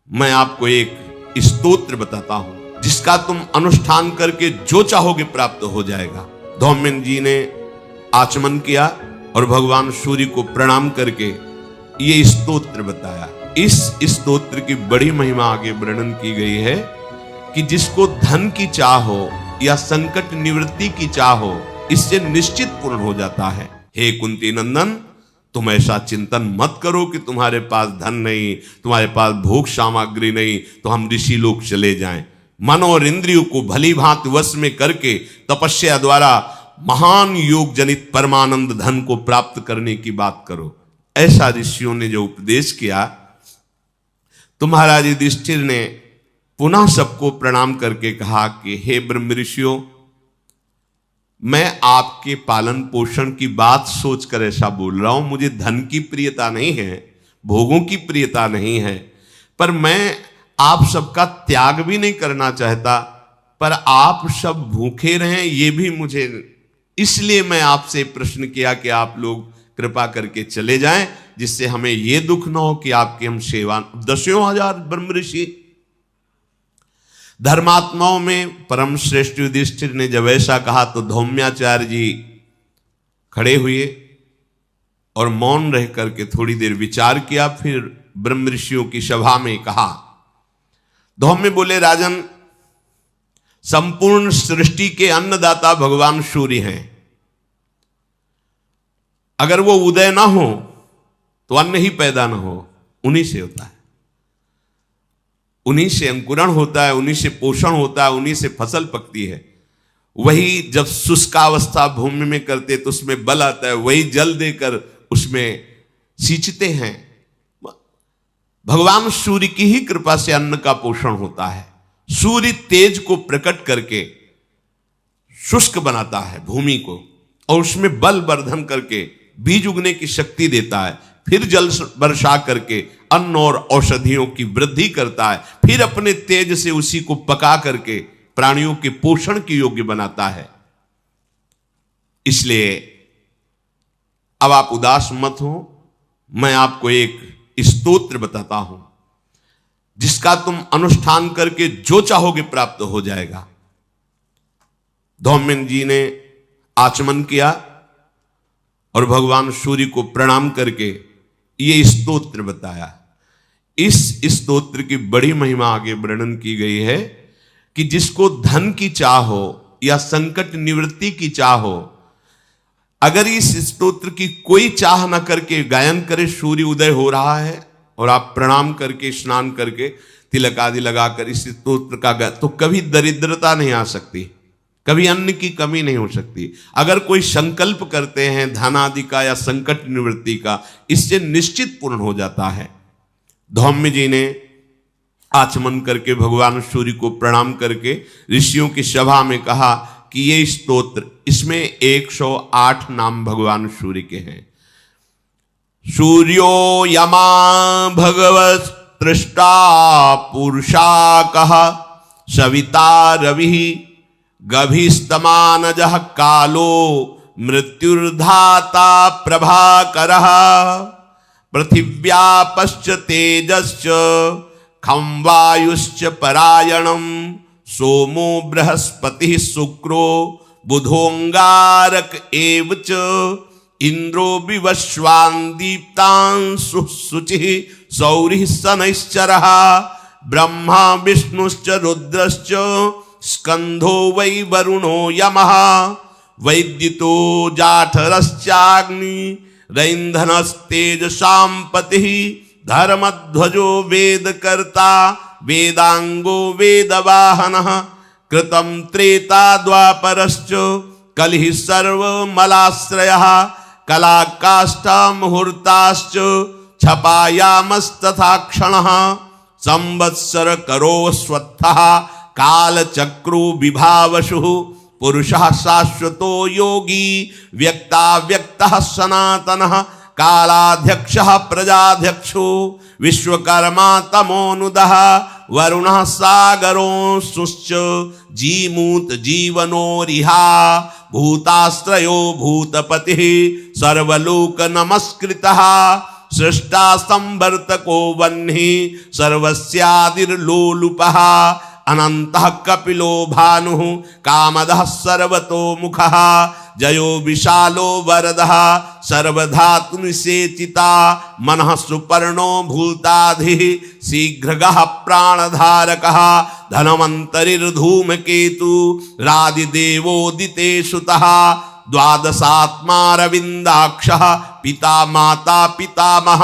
मैं आपको एक स्तोत्र बताता हूं जिसका तुम अनुष्ठान करके जो चाहोगे प्राप्त हो जाएगा। धौम्य जी ने आचमन किया और भगवान सूर्य को प्रणाम करके ये स्तोत्र बताया। इस स्तोत्र की बड़ी महिमा आगे वर्णन की गई है कि जिसको धन की चाह हो या संकट निवृत्ति की चाह हो, इससे निश्चित पूर्ण हो जाता है। हे कुंती नंदन, तुम ऐसा चिंतन मत करो कि तुम्हारे पास धन नहीं, तुम्हारे पास भोग सामग्री नहीं, तो हम ऋषि लोग चले जाएं। मन और इंद्रियों को भली भांति वश में करके तपस्या द्वारा महान योग जनित परमानंद धन को प्राप्त करने की बात करो। ऐसा ऋषियों ने जो उपदेश किया, तो महाराज युधिष्ठिर ने पुनः सबको प्रणाम करके कहा कि हे ब्रह्म ऋषियों, मैं आपके पालन पोषण की बात सोचकर ऐसा बोल रहा हूं। मुझे धन की प्रियता नहीं है, भोगों की प्रियता नहीं है, पर मैं आप सबका त्याग भी नहीं करना चाहता, पर आप सब भूखे रहें ये भी मुझे, इसलिए मैं आपसे प्रश्न किया कि आप लोग कृपा करके चले जाएं, जिससे हमें यह दुख न हो कि आपकी हम सेवा। 10,000 ब्रह्म ऋषि धर्मात्माओं में परम श्रेष्ठ युधिष्ठिर ने जब ऐसा कहा तो धौम्याचार्य जी खड़े हुए और मौन रह करके थोड़ी देर विचार किया। फिर ब्रह्म ऋषियों की सभा में कहा, धौम्य बोले, राजन, संपूर्ण सृष्टि के अन्नदाता भगवान सूर्य हैं। अगर वो उदय ना हो तो अन्न ही पैदा ना हो, उन्हीं से होता है, उन्हीं से अंकुरण होता है, उन्हीं से पोषण होता है, उन्हीं से फसल पकती है। वही जब शुष्कावस्था भूमि में करते तो उसमें बल आता है, वही जल देकर उसमें सींचते हैं। भगवान सूर्य की ही कृपा से अन्न का पोषण होता है। सूर्य तेज को प्रकट करके शुष्क बनाता है भूमि को, और उसमें बल वर्धन करके बीज उगने की शक्ति देता है, फिर जल वर्षा करके अन्न और औषधियों की वृद्धि करता है, फिर अपने तेज से उसी को पका करके प्राणियों के पोषण के योग्य बनाता है। इसलिए अब आप उदास मत हो, मैं आपको एक स्तोत्र बताता हूं जिसका तुम अनुष्ठान करके जो चाहोगे प्राप्त हो जाएगा। धौम्य जी ने आचमन किया और भगवान सूर्य को प्रणाम करके ये स्तोत्र बताया। इस स्तोत्र की बड़ी महिमा आगे वर्णन की गई है कि जिसको धन की चाह हो या संकट निवृत्ति की चाह हो, अगर इस स्तोत्र की कोई चाह न करके गायन करे, सूर्य उदय हो रहा है और आप प्रणाम करके स्नान करके तिलक आदि लगाकर इस स्तोत्र का गाय, तो कभी दरिद्रता नहीं आ सकती, कभी अन्न की कमी नहीं हो सकती। अगर कोई संकल्प करते हैं धन आदि का या संकट निवृत्ति का, इससे निश्चित पूर्ण हो जाता है। धौम्य जी ने आचमन करके भगवान सूर्य को प्रणाम करके ऋषियों की सभा में कहा कि ये स्तोत्र, इसमें 108 नाम भगवान सूर्य के हैं। सूर्यो यमा भगवत तृष्टा पुरुषा कहा, सविता रवि गभीस्तमानजः कालो मृत्युर्धाता प्रभाकरः, पृथिव्यापश्च तेजश्च खं वायुश्च परायणं, सोमो बृहस्पतिः शुक्रो बुधोंगारक एव च, इंद्रो विवस्वान् दीप्तांशुः शुचिः सौरिः शनैश्चरः, ब्रह्मा विष्णुश्च रुद्रश्च स्कंधो वै वरुणो यमः, वैद्युतो जाठरश्चाग्नि रैन्धनस्तेजसां पतिः, धर्मध्वजो वेदकर्ता वेदांगो वेदवाहनः, कृतं त्रेता द्वापरश्च कलिः सर्वमलाश्रयः, कलाकाष्ठा मुहूर्ताश्च छपायामस्तथा क्षणः, संवत्सर करो स्वत्थः कालचक्रो विभावशु, पुरुषः शाश्वतो योगी व्यक्ता व्यक्तः सनातनः, कालाध्यक्षः प्रजाध्यक्षो विश्वकर्मा तमोनुदः, वरुणः सागरोऽंशुश्च जीमूत जीवनोरिहा, भूताश्रयो भूतपतिः सर्वलोक नमस्कृतः, सृष्टा संवर्तको वह्नि सर्वस्यादिर्लोलुपः अनन्तः कपिलो भानुः कामदः सर्वतो मुखः जयो विशालो वरदः सर्वधातु निषेचिता मनः सुपर्णो भूताधिः शीघ्रगः प्राणधारकः धनवन्तरिर्धूमकेतु रादिदेवोदिते सुतः द्वादशात्मा रविन्दाक्षः पिता माता पितामह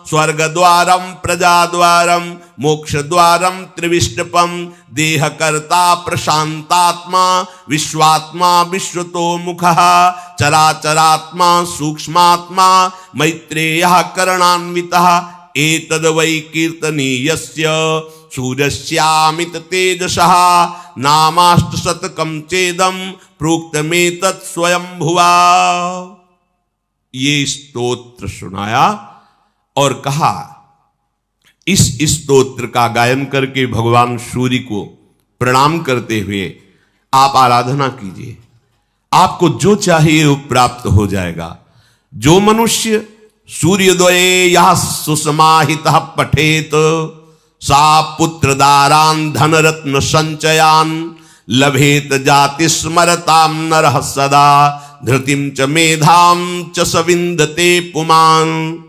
स्वर्गद्वारं प्रजाद्वारं मोक्षद्वारं त्रिविष्टपं देहकर्ता प्रशान्तात्मा विश्वात्मा विश्वतोमुखः चराचरात्मा सूक्ष्मात्मा मैत्रेयः करणान्वितः एतद्वै कीर्तनीयस्य सूर्यस्यामित तेजसः नामाष्टशतकं चेदं प्रोक्तमेतत् स्वयंभुवा। ये स्तोत्र सुनाया और कहा इस स्तोत्र का गायन करके भगवान सूर्य को प्रणाम करते हुए आप आराधना कीजिए, आपको जो चाहिए वो प्राप्त हो जाएगा। जो मनुष्य सूर्योदये यः सुसमाहितः पठेत सा पुत्रदारान् धनरत्न संचयान् लभेत जाति स्मरतां नरः सदा धृतिं च मेधां च सविन्दते पुमान्।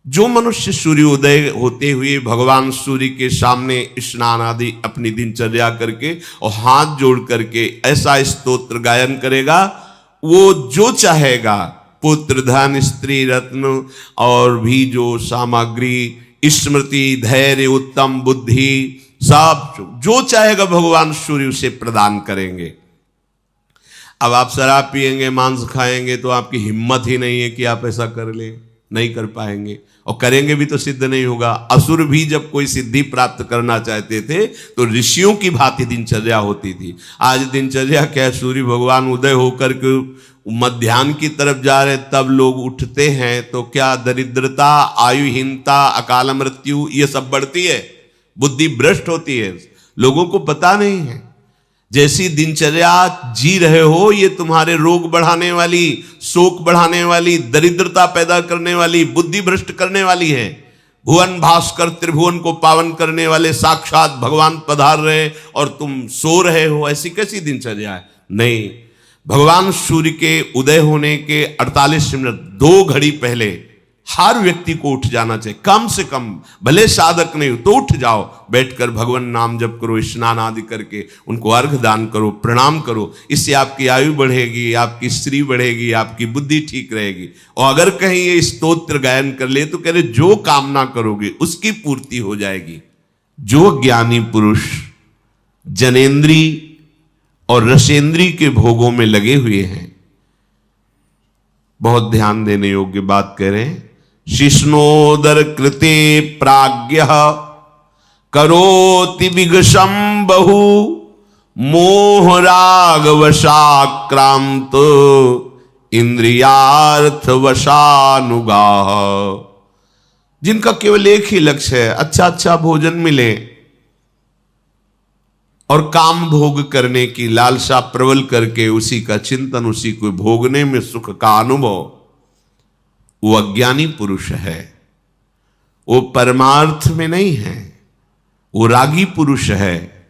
जो मनुष्य सूर्योदय होते हुए भगवान सूर्य के सामने स्नान आदि अपनी दिनचर्या करके और हाथ जोड़ करके ऐसा स्तोत्र गायन करेगा, वो जो चाहेगा पुत्र धन स्त्री रत्न और भी जो सामग्री स्मृति धैर्य उत्तम बुद्धि सब जो चाहेगा भगवान सूर्य उसे प्रदान करेंगे। अब आप शराब पिएंगे मांस खाएंगे तो आपकी हिम्मत ही नहीं है कि आप ऐसा कर ले, नहीं कर पाएंगे और करेंगे भी तो सिद्ध नहीं होगा। असुर भी जब कोई सिद्धि प्राप्त करना चाहते थे तो ऋषियों की भांति दिनचर्या होती थी। आज दिनचर्या क्या, सूर्य भगवान उदय होकर के मध्याह्न की तरफ जा रहे तब लोग उठते हैं तो क्या दरिद्रता आयुहीनता अकाल मृत्यु ये सब बढ़ती है, बुद्धि भ्रष्ट होती है, लोगों को पता नहीं है। जैसी दिनचर्या जी रहे हो ये तुम्हारे रोग बढ़ाने वाली, शोक बढ़ाने वाली, दरिद्रता पैदा करने वाली, बुद्धि भ्रष्ट करने वाली है। भुवन भास्कर त्रिभुवन को पावन करने वाले साक्षात भगवान पधार रहे और तुम सो रहे हो, ऐसी कैसी दिनचर्या है? नहीं, भगवान सूर्य के उदय होने के 48 मिनट 2 घड़ी पहले हर व्यक्ति को उठ जाना चाहिए, कम से कम, भले साधक नहीं हो तो उठ जाओ, बैठकर भगवान नाम जप करो, स्नान आदि करके उनको अर्घ दान करो, प्रणाम करो। इससे आपकी आयु बढ़ेगी, आपकी स्त्री बढ़ेगी, आपकी बुद्धि ठीक रहेगी। और अगर कहीं ये स्तोत्र गायन कर ले तो कह रहे जो कामना करोगे उसकी पूर्ति हो जाएगी। जो ज्ञानी पुरुष जनेन्द्री और रसेंद्री के भोगों में लगे हुए हैं, बहुत ध्यान देने योग्य बात कह रहे हैं। शिष्णोदर कृते प्राज्ञः करोति विगशं बहु मोह राग वशाक्रांत इंद्रियार्थ वशानुगाह। जिनका केवल एक ही लक्ष्य है, अच्छा अच्छा भोजन मिले और काम भोग करने की लालसा प्रबल करके उसी का चिंतन, उसी को भोगने में सुख का अनुभव, वो अज्ञानी पुरुष है। वो परमार्थ में नहीं है, वो रागी पुरुष है।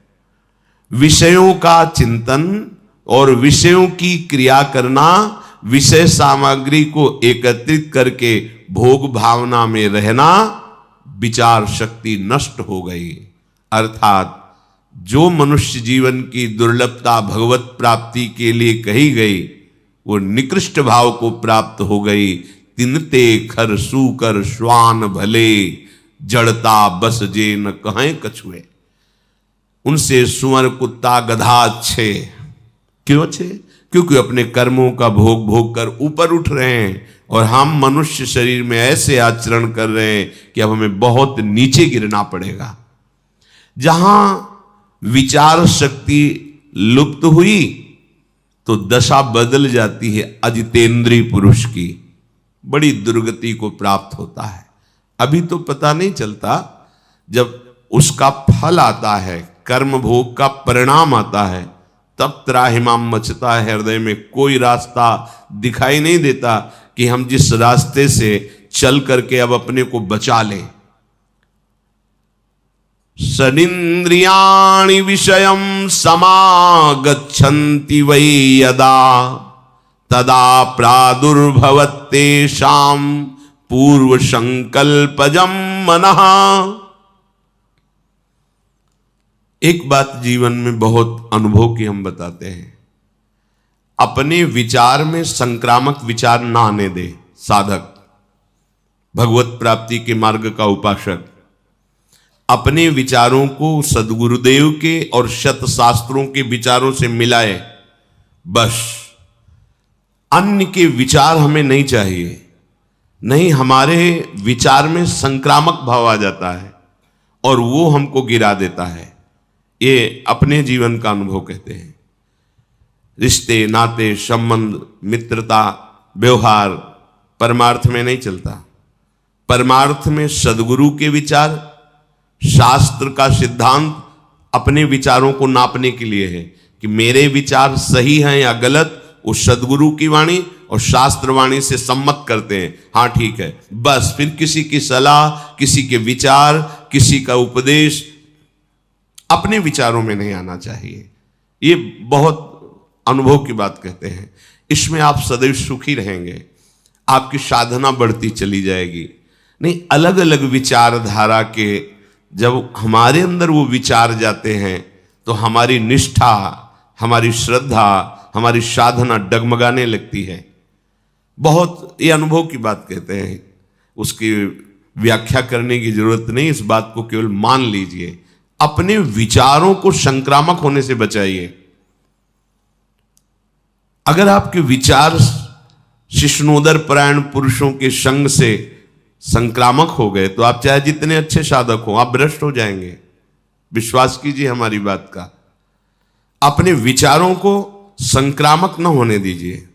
विषयों का चिंतन और विषयों की क्रिया करना, विषय सामग्री को एकत्रित करके भोग भावना में रहना, विचार शक्ति नष्ट हो गई। अर्थात जो मनुष्य जीवन की दुर्लभता भगवत प्राप्ति के लिए कही गई वो निकृष्ट भाव को प्राप्त हो गई। तिनते खर सूकर श्वान भले जड़ता बस जे न कहें कछुए। उनसे सुअर कुत्ता गधा अच्छे। क्यों अच्छे? क्योंकि अपने कर्मों का भोग भोग कर ऊपर उठ रहे हैं और हम मनुष्य शरीर में ऐसे आचरण कर रहे हैं कि अब हमें बहुत नीचे गिरना पड़ेगा। जहां विचार शक्ति लुप्त हुई तो दशा बदल जाती है अजितेंद्रीय पुरुष की, बड़ी दुर्गति को प्राप्त होता है। अभी तो पता नहीं चलता, जब उसका फल आता है, कर्म भोग का परिणाम आता है, तब त्राहिमाम मचता है हृदय में। कोई रास्ता दिखाई नहीं देता कि हम जिस रास्ते से चल करके अब अपने को बचा ले। सनिंद्रियाणि विषयं समागच्छन्ति वै यदा तदा प्रादुर्भवत्तेषां पूर्व संकल्पजं मनः। एक बात जीवन में बहुत अनुभव की हम बताते हैं, अपने विचार में संक्रामक विचार ना आने दे साधक, भगवत प्राप्ति के मार्ग का उपासक। अपने विचारों को सद्गुरुदेव के और शत शास्त्रों के विचारों से मिलाए, बस। अन्य के विचार हमें नहीं चाहिए। नहीं, हमारे विचार में संक्रामक भाव आ जाता है और वो हमको गिरा देता है। ये अपने जीवन का अनुभव कहते हैं। रिश्ते, नाते, संबंध, मित्रता, व्यवहार परमार्थ में नहीं चलता। परमार्थ में सद्गुरु के विचार, शास्त्र का सिद्धांत अपने विचारों को नापने के लिए है कि मेरे विचार सही हैं या गलत, वो सद्गुरु की वाणी और शास्त्र वाणी से सम्मत करते हैं। हाँ ठीक है, बस। फिर किसी की सलाह, किसी के विचार, किसी का उपदेश अपने विचारों में नहीं आना चाहिए। ये बहुत अनुभव की बात कहते हैं। इसमें आप सदैव सुखी रहेंगे, आपकी साधना बढ़ती चली जाएगी। नहीं, अलग अलग विचारधारा के जब हमारे अंदर वो विचार जाते हैं तो हमारी निष्ठा, हमारी श्रद्धा, हमारी साधना डगमगाने लगती है। बहुत ये अनुभव की बात कहते हैं, उसकी व्याख्या करने की जरूरत नहीं। इस बात को केवल मान लीजिए। अपने विचारों को संक्रामक होने से बचाइए। अगर आपके विचार शिष्णोदर परायण पुरुषों के संग से संक्रामक हो गए तो आप चाहे जितने अच्छे साधक हो, आप भ्रष्ट हो जाएंगे। विश्वास कीजिए हमारी बात का। अपने विचारों को संक्रामक न होने दीजिए,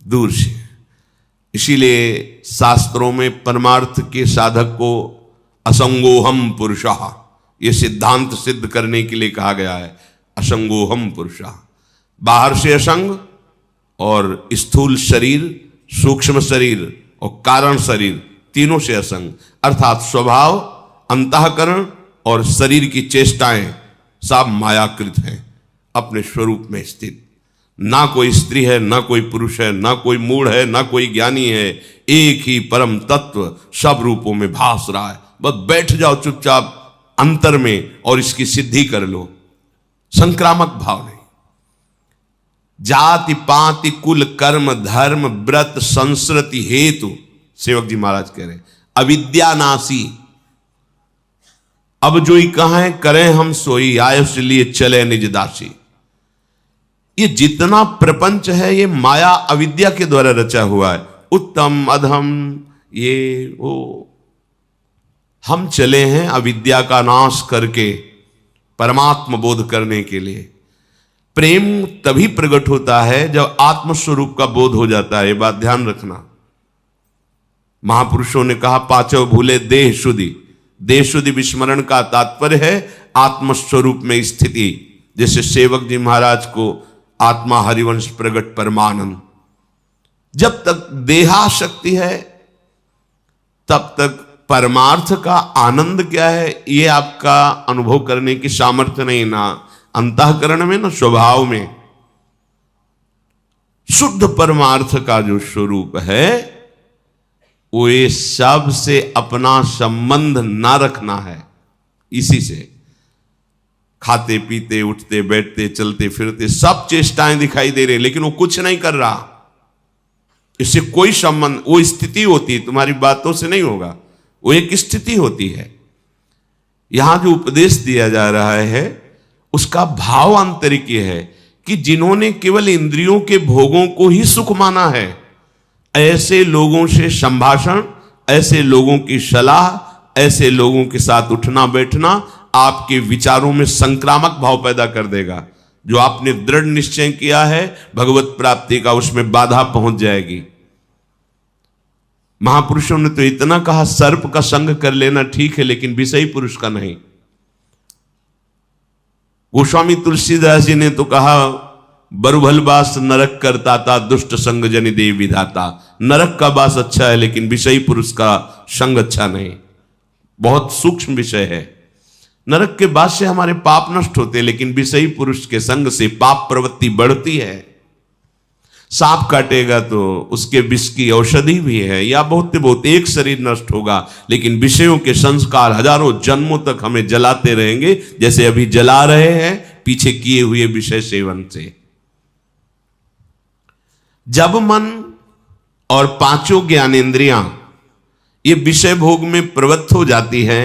दूर से। इसीलिए शास्त्रों में परमार्थ के साधक को असंगोहम पुरुषः, यह सिद्धांत सिद्ध करने के लिए कहा गया है। असंगोहम पुरुषः, बाहर से असंग और स्थूल शरीर, सूक्ष्म शरीर और कारण शरीर, तीनों से असंग। अर्थात स्वभाव, अंतःकरण और शरीर की चेष्टाएं सब मायाकृत हैं, अपने स्वरूप में स्थित। ना कोई स्त्री है, ना कोई पुरुष है, ना कोई मूढ़ है, ना कोई ज्ञानी है। एक ही परम तत्व सब रूपों में भास रहा है। बस बैठ जाओ चुपचाप अंतर में और इसकी सिद्धि कर लो। संक्रामक भाव नहीं। जाति पाति कुल कर्म धर्म व्रत संस्कृति हेतु, सेवक जी महाराज कह रहे हैं, अविद्यानाशी। अब जो ही कहा करें हम सोई, आयुष लिए चले निज दासी। ये जितना प्रपंच है ये माया अविद्या के द्वारा रचा हुआ है। उत्तम अधम ये वो, हम चले हैं अविद्या का नाश करके परमात्म बोध करने के लिए। प्रेम तभी प्रकट होता है जब आत्मस्वरूप का बोध हो जाता है। ये बात ध्यान रखना। महापुरुषों ने कहा पांचों भूले देह शुद्धि। देह शुद्धि विस्मरण का तात्पर्य है आत्मस्वरूप में स्थिति। जैसे सेवक जी महाराज को आत्मा हरिवंश प्रगट परमानंद। जब तक देहाशक्ति है तब तक परमार्थ का आनंद क्या है ये आपका अनुभव करने की सामर्थ्य नहीं, ना अंतःकरण में ना स्वभाव में। शुद्ध परमार्थ का जो स्वरूप है वो ये सब से अपना संबंध ना रखना है। इसी से खाते पीते उठते बैठते चलते फिरते सब चेष्टाएं दिखाई दे रही, लेकिन वो कुछ नहीं कर रहा। इससे कोई संबंध, वो स्थिति होती है, तुम्हारी बातों से नहीं होगा। वो एक स्थिति होती है। यहां जो उपदेश दिया जा रहा है उसका भाव आंतरिक ये है कि जिन्होंने केवल इंद्रियों के भोगों को ही सुख माना है, ऐसे लोगों से संभाषण, ऐसे लोगों की सलाह, ऐसे लोगों के साथ उठना बैठना आपके विचारों में संक्रामक भाव पैदा कर देगा। जो आपने दृढ़ निश्चय किया है भगवत प्राप्ति का, उसमें बाधा पहुंच जाएगी। महापुरुषों ने तो इतना कहा सर्प का संग कर लेना ठीक है, लेकिन विषयी पुरुष का नहीं। गोस्वामी तुलसीदास जी ने तो कहा बरुभलबास नरक करता था, दुष्ट संग जनि देव विधाता। नरक का वास अच्छा है लेकिन विषयी पुरुष का संग अच्छा नहीं। बहुत सूक्ष्म विषय है। नरक के वास से हमारे पाप नष्ट होते हैं, लेकिन विषयी पुरुष के संग से पाप प्रवृत्ति बढ़ती है। सांप काटेगा तो उसके विष की औषधि भी है, या बहुत बहुत एक शरीर नष्ट होगा, लेकिन विषयों के संस्कार हजारों जन्मों तक हमें जलाते रहेंगे, जैसे अभी जला रहे हैं पीछे किए हुए विषय सेवन से। जब मन और पांचों ज्ञानेंद्रियां ये विषय भोग में प्रवृत्त हो जाती है,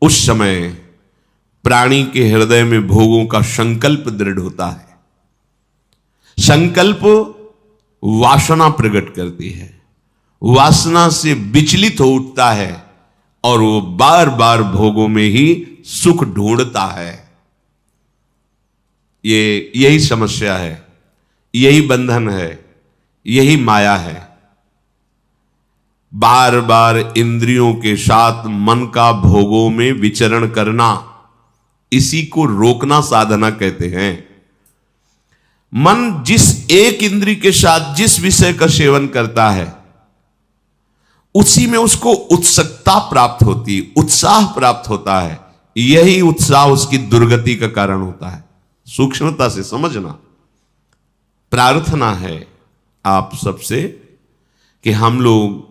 उस समय प्राणी के हृदय में भोगों का संकल्प दृढ़ होता है। संकल्प वासना प्रकट करती है, वासना से विचलित हो उठता है और वो बार बार भोगों में ही सुख ढूंढता है। यही समस्या है, यही बंधन है, यही माया है। बार बार इंद्रियों के साथ मन का भोगों में विचरण करना, इसी को रोकना साधना कहते हैं। मन जिस एक इंद्री के साथ जिस विषय का सेवन करता है, उसी में उसको उत्सुकता प्राप्त होती, उत्साह प्राप्त होता है। यही उत्साह उसकी दुर्गति का कारण होता है। सूक्ष्मता से समझना। प्रार्थना है आप सबसे कि हम लोग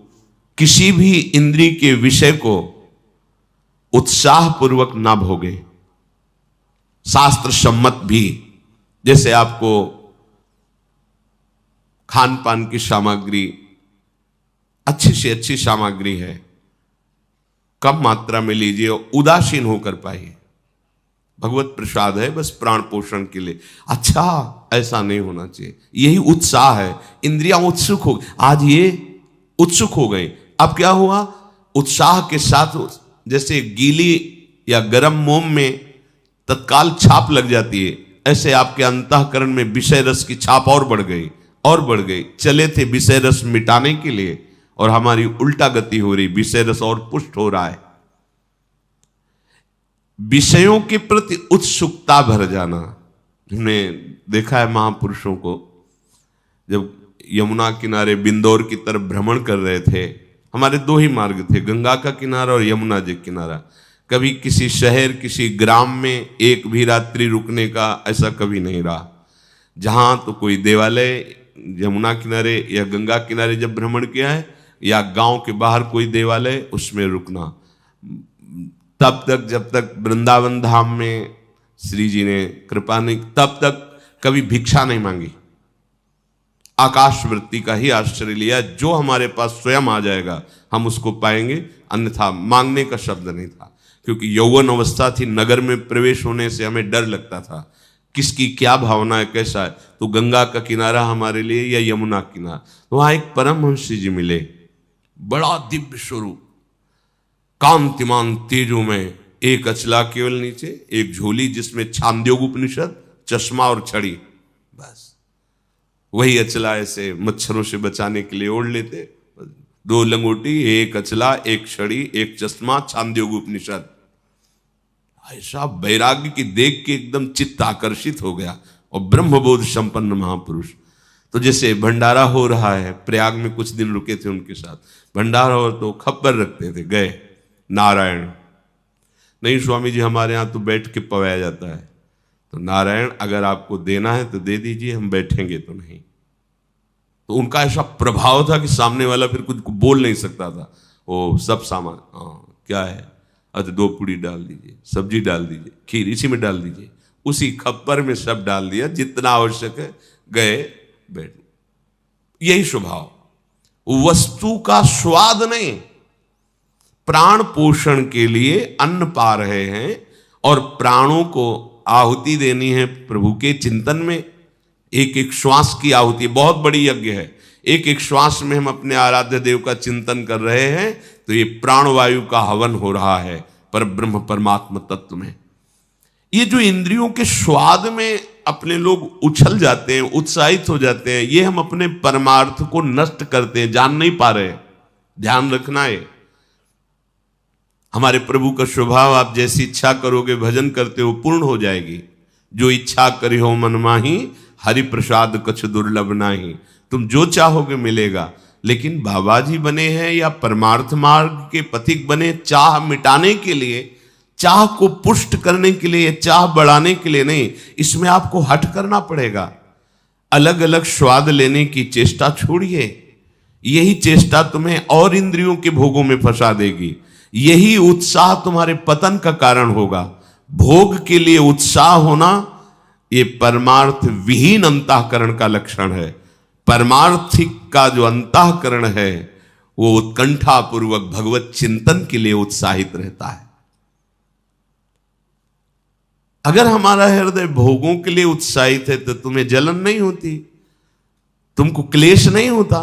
किसी भी इंद्री के विषय को उत्साह पूर्वक ना भोगे, शास्त्र सम्मत भी। जैसे आपको खान पान की सामग्री अच्छी से अच्छी सामग्री है, कम मात्रा में लीजिए, उदासीन होकर पाइए। भगवत प्रसाद है बस प्राण पोषण के लिए, अच्छा ऐसा नहीं होना चाहिए। यही उत्साह है। इंद्रियां उत्सुक हो, आज ये उत्सुक हो गई, अब क्या हुआ, उत्साह के साथ जैसे गीली या गर्म मोम में तत्काल छाप लग जाती है, ऐसे आपके अंतःकरण में विषय रस की छाप और बढ़ गई और बढ़ गई। चले थे विषय रस मिटाने के लिए और हमारी उल्टा गति हो रही, विषय रस और पुष्ट हो रहा है। विषयों के प्रति उत्सुकता भर जाना। हमने देखा है महापुरुषों को, जब यमुना किनारे बिंदौर की तरफ भ्रमण कर रहे थे, हमारे दो ही मार्ग थे, गंगा का किनारा और यमुना जी किनारा। कभी किसी शहर किसी ग्राम में एक भी रात्रि रुकने का ऐसा कभी नहीं रहा। जहां तो कोई देवालय यमुना किनारे या गंगा किनारे जब भ्रमण किया है, या गांव के बाहर कोई देवालय, उसमें रुकना। तब तक जब तक वृंदावन धाम में श्री जी ने कृपा नहीं, तब तक कभी भिक्षा नहीं मांगी। आकाश वृत्ति का ही आश्चर्य लिया, जो हमारे पास स्वयं आ जाएगा हम उसको पाएंगे, अन्यथा मांगने का शब्द नहीं था। क्योंकि यौवन अवस्था थी, नगर में प्रवेश होने से हमें डर लगता था, किसकी क्या भावना है, कैसा है। तो गंगा का किनारा हमारे लिए या यमुना किनारा, तो वहां एक परमहंस जी मिले, बड़ा दिव्य स्वरूप, कांतिमान तेजो में, एक अचला केवल नीचे, एक झोली जिसमें छांदोग्य उपनिषद, चश्मा और छड़ी, बस वही अचला ऐसे मच्छरों से बचाने के लिए ओढ़ लेते। 2 लंगोटी, एक अचला, एक छड़ी, एक चश्मा, छांदोग्य उपनिषद। ऐसा वैराग्य की देख के एकदम चित्त आकर्षित हो गया। और ब्रह्मबोध संपन्न महापुरुष। तो जैसे भंडारा हो रहा है, प्रयाग में कुछ दिन रुके थे उनके साथ, भंडारा हो तो खबर रखते थे, गए नारायण, नहीं स्वामी जी हमारे यहाँ तो बैठ के पवाया जाता है, तो नारायण अगर आपको देना है तो दे दीजिए, हम बैठेंगे तो नहीं। तो उनका ऐसा प्रभाव था कि सामने वाला फिर कुछ बोल नहीं सकता था। वो सब सामान, हाँ क्या है, अच्छा 2 पूड़ी डाल दीजिए, सब्जी डाल दीजिए, खीर इसी में डाल दीजिए, उसी खप्पर में सब डाल दिया जितना आवश्यक है, गए बैठ। यही स्वभाव, वस्तु का स्वाद नहीं, प्राण पोषण के लिए अन्न पा रहे हैं और प्राणों को आहुति देनी है प्रभु के चिंतन में। एक एक श्वास की आहुति बहुत बड़ी यज्ञ है। एक एक श्वास में हम अपने आराध्य देव का चिंतन कर रहे हैं, तो ये प्राणवायु का हवन हो रहा है पर ब्रह्म परमात्मा तत्व में। ये जो इंद्रियों के स्वाद में अपने लोग उछल जाते हैं, उत्साहित हो जाते हैं, ये हम अपने परमार्थ को नष्ट करते हैं, जान नहीं पा रहे। ध्यान रखना है, हमारे प्रभु का स्वभाव, आप जैसी इच्छा करोगे भजन करते हो पूर्ण हो जाएगी। जो इच्छा करी हो मन माही, हरि प्रसाद कछ दुर्लभ नाही। तुम जो चाहोगे मिलेगा। लेकिन बाबा जी बने हैं या परमार्थ मार्ग के पथिक बने चाह मिटाने के लिए, चाह को पुष्ट करने के लिए, चाह बढ़ाने के लिए नहीं। इसमें आपको हट करना पड़ेगा। अलग अलग स्वाद लेने की चेष्टा छोड़िए। यही चेष्टा तुम्हें और इंद्रियों के भोगों में फंसा देगी। यही उत्साह तुम्हारे पतन का कारण होगा। भोग के लिए उत्साह होना ये परमार्थ विहीन अंतःकरण का लक्षण है। परमार्थिक का जो अंतःकरण है वो उत्कंठा पूर्वक भगवत चिंतन के लिए उत्साहित रहता है। अगर हमारा हृदय भोगों के लिए उत्साहित है तो तुम्हें जलन नहीं होती, तुमको क्लेश नहीं होता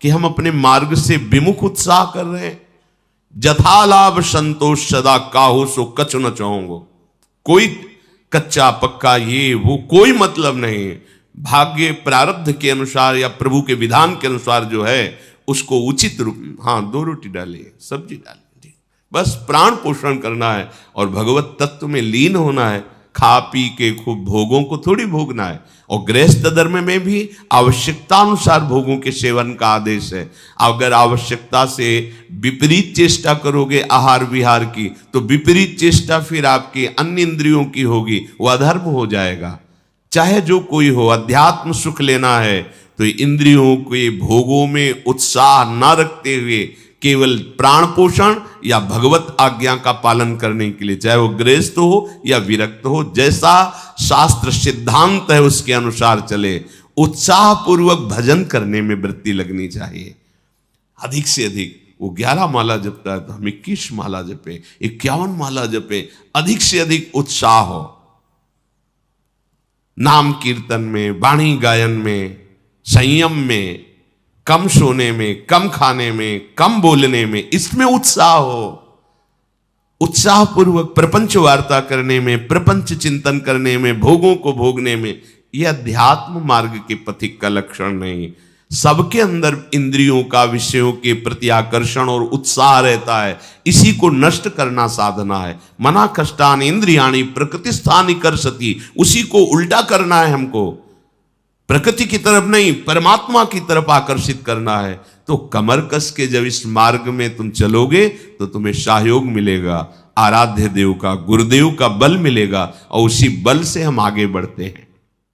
कि हम अपने मार्ग से विमुख उत्साह कर रहे हैं। जथा लाभ संतोष सदा काहू सो कछु न चाहूंगो। कोई कच्चा पक्का ये वो कोई मतलब नहीं है। भाग्य प्रारब्ध के अनुसार या प्रभु के विधान के अनुसार जो है उसको उचित रूप, हाँ 2 रोटी डालिए, सब्जी डालिए, बस प्राण पोषण करना है और भगवत तत्व में लीन होना है। खा पी के खूब भोगों को थोड़ी भोगना है। और गृहस्थ धर्म में भी आवश्यकता अनुसार भोगों के सेवन का आदेश है। अगर आवश्यकता से विपरीत चेष्टा करोगे आहार विहार की, तो विपरीत चेष्टा फिर आपकी अन्य इंद्रियों की होगी, वह अधर्म हो जाएगा। चाहे जो कोई हो, अध्यात्म सुख लेना है तो इंद्रियों के भोगों में उत्साह न रखते हुए केवल प्राण पोषण या भगवत आज्ञा का पालन करने के लिए, चाहे वो गृहस्थ हो या विरक्त हो, जैसा शास्त्र सिद्धांत है उसके अनुसार चले। उत्साह पूर्वक भजन करने में वृत्ति लगनी चाहिए। अधिक से अधिक वो 11 माला जपता है तो हम 21 माला जपे, 51 माला जपे। अधिक से अधिक उत्साह हो नाम कीर्तन में, वाणी गायन में, संयम में, कम सोने में, कम खाने में, कम बोलने में, इसमें उत्साह हो। उत्साह पूर्वक प्रपंच वार्ता करने में, प्रपंच चिंतन करने में, भोगों को भोगने में, यह अध्यात्म मार्ग के पथिक का लक्षण नहीं। सबके अंदर इंद्रियों का विषयों के प्रति आकर्षण और उत्साह रहता है। इसी को नष्ट करना साधना है। मना कष्टानि इंद्रियाणि प्रकृति स्थानि कर्षति, उसी को उल्टा करना है हमको। प्रकृति की तरफ नहीं, परमात्मा की तरफ आकर्षित करना है। तो कमर कस के जब इस मार्ग में तुम चलोगे तो तुम्हें सहयोग मिलेगा, आराध्य देव का, गुरुदेव का बल मिलेगा और उसी बल से हम आगे बढ़ते हैं।